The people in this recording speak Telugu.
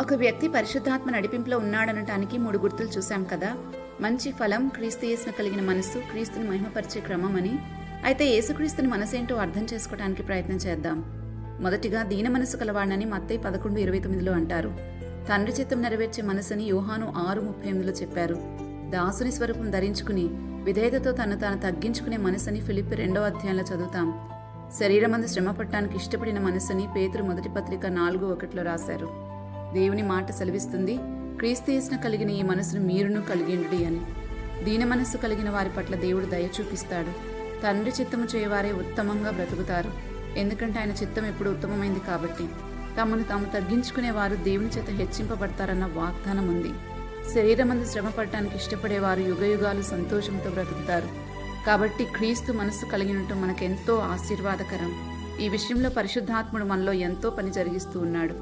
ఒక వ్యక్తి పరిశుద్ధాత్మ నడిపింపులో ఉన్నాడనటానికి 3 గుర్తులు చూశాం కదా. మంచి ఫలం, క్రీస్తు యేసును కలిగిన మనస్సు, క్రీస్తుని మహిమపరిచే క్రమం అని. అయితే యేసుక్రీస్తుని మనసేంటో అర్థం చేసుకోవడానికి ప్రయత్నం చేద్దాం. మొదటిగా దీన మనసు కలవాడనని మత్తయి 11:29లో అంటారు. తండ్రి చిత్తం నెరవేర్చే మనసుని యోహాను 6:38లో చెప్పారు. దాసుని స్వరూపం ధరించుకుని విధేయతతో తను తాను తగ్గించుకునే మనసుని ఫిలిప్పి 2వ అధ్యాయంలో చదువుతాం. శరీరమందు శ్రమ పట్టడానికి ఇష్టపడిన మనసుని పేతురు మొదటి పత్రిక 4:1లో రాశారు. దేవుని మాట సెలవిస్తుంది, క్రీస్తు యేసును కలిగిన ఈ మనసును మీరును కలిగిండి అని. దీన మనస్సు కలిగిన వారి పట్ల దేవుడు దయ చూపిస్తాడు. తండ్రి చిత్తము చేయవారే ఉత్తమంగా బ్రతుకుతారు. ఎందుకంటే ఆయన చిత్తం ఎప్పుడు ఉత్తమమైంది కాబట్టి. తమను తాము తగ్గించుకునేవారు దేవుని చేత హెచ్చింపబడతారన్న వాగ్దానం ఉంది. శరీరమందు శ్రమ పడటానికి ఇష్టపడేవారు యుగయుగాలు సంతోషంతో బ్రతుకుతారు. కాబట్టి క్రీస్తు మనస్సు కలిగినట్టు మనకెంతో ఆశీర్వాదకరం. ఈ విషయంలో పరిశుద్ధాత్ముడు మనలో ఎంతో పని జరిగిస్తూ ఉన్నాడు.